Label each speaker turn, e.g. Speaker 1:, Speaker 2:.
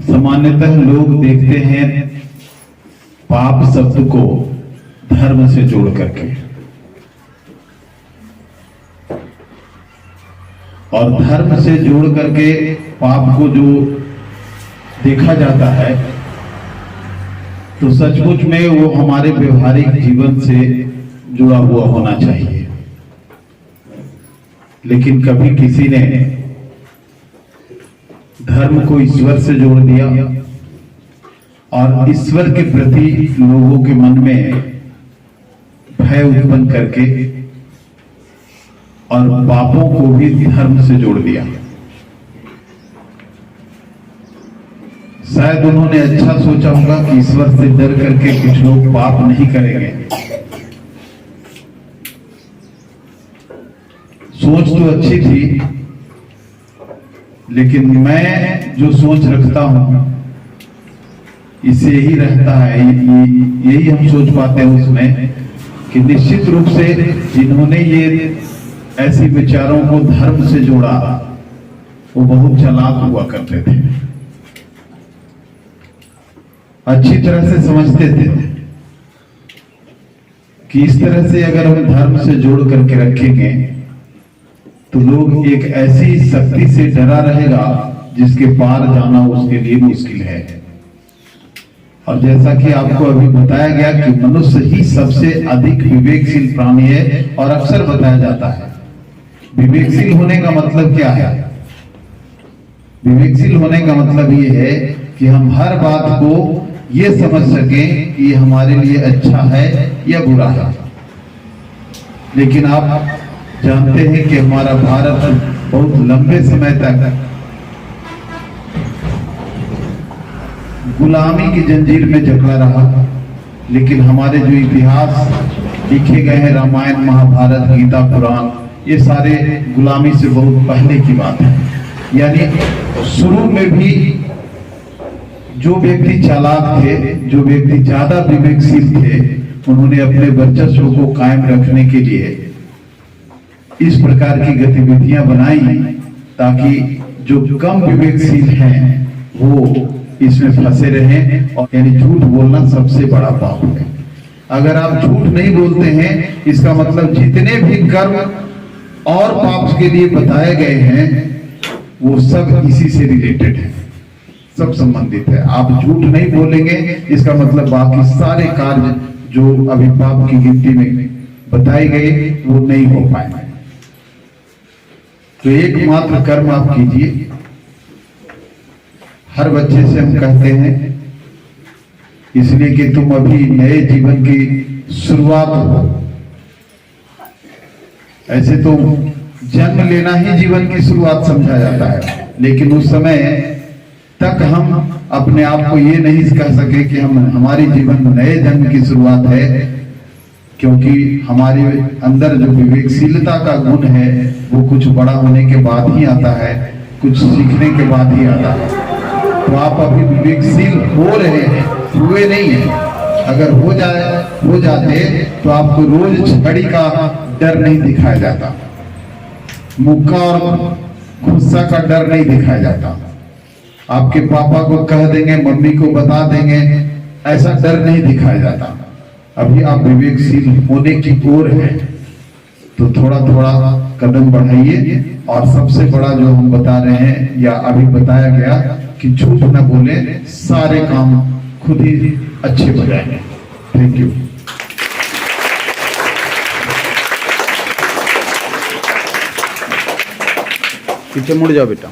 Speaker 1: सामान्यतः लोग देखते हैं पाप शब्द को धर्म से जोड़ करके, और धर्म से जोड़ करके पाप को जो देखा जाता है तो सचमुच में वो हमारे व्यवहारिक जीवन से जुड़ा हुआ होना चाहिए। लेकिन कभी किसी ने धर्म को ईश्वर से जोड़ दिया और ईश्वर के प्रति लोगों के मन में भय उत्पन्न करके और पापों को भी धर्म से जोड़ दिया। शायद उन्होंने अच्छा सोचा होगा कि ईश्वर से डर करके कुछ लोग पाप नहीं करेंगे। सोच तो अच्छी थी, लेकिन मैं जो सोच रखता हूं इसे ही रहता है, यही हम सोच पाते हैं उसमें कि निश्चित रूप से जिन्होंने ये ऐसी विचारों को धर्म से जोड़ा वो बहुत चालाक हुआ करते थे, अच्छी तरह से समझते थे कि इस तरह से अगर हम धर्म से जोड़ करके रखेंगे तो लोग एक ऐसी शक्ति से डरा रहेगा जिसके पार जाना उसके लिए मुश्किल है। और जैसा कि आपको अभी बताया गया कि मनुष्य ही सबसे अधिक विवेकशील प्राणी है, और अक्सर बताया जाता है विवेकशील होने का मतलब क्या है। विवेकशील होने का मतलब ये है कि हम हर बात को ये समझ सकें कि हमारे लिए अच्छा है या बुरा है। लेकिन आप जानते हैं कि हमारा भारत बहुत लंबे समय तक गुलामी की जंजीर में जकड़ा रहा, लेकिन हमारे जो इतिहास लिखे गए हैं, रामायण, महाभारत, गीता, पुराण, ये सारे गुलामी से बहुत पहले की बात है। यानी शुरू में भी जो व्यक्ति चालाक थे, जो व्यक्ति ज्यादा विवेकशील थे, उन्होंने अपने वर्चस्व को कायम रखने के लिए इस प्रकार की गतिविधियां बनाई ताकि जो कम विवेकशील हैं वो इसमें फंसे रहें। और यानी झूठ बोलना सबसे बड़ा पाप है। अगर आप झूठ नहीं बोलते हैं, इसका मतलब जितने भी कर्म और पाप के लिए बताए गए हैं वो सब इसी से रिलेटेड है, सब संबंधित है। आप झूठ नहीं बोलेंगे, इसका मतलब बाकी सारे कार्य जो अभी पाप की गिनती में बताए गए वो नहीं हो पाए। तो एकमात्र कर्म आप कीजिए। हर बच्चे से हम कहते हैं इसलिए कि तुम अभी नए जीवन की शुरुआत हो। ऐसे तो जन्म लेना ही जीवन की शुरुआत समझा जाता है, लेकिन उस समय तक हम अपने आप को ये नहीं कह सके कि हमारी जीवन में नए जन्म की शुरुआत है, क्योंकि हमारे अंदर जो विवेकशीलता का गुण है वो कुछ बड़ा होने के बाद ही आता है, कुछ सीखने के बाद ही आता है। तो आप अभी विवेकशील हो रहे हैं, हुए नहीं है। अगर हो जाते तो आपको रोज छड़ी का डर नहीं दिखाया जाता, मुक्का और गुस्सा का डर नहीं दिखाया जाता, आपके पापा को कह देंगे, मम्मी को बता देंगे, ऐसा डर नहीं दिखाया जाता। अभी आप विवेकशील होने की ओर है, तो थोड़ा थोड़ा कदम बढ़ाइए। और सबसे बड़ा जो हम बता रहे हैं या अभी बताया गया कि झूठ न बोले, सारे काम खुद ही अच्छे हो जाएंगे। Thank you.
Speaker 2: पीछे मुड़ जाओ बेटा।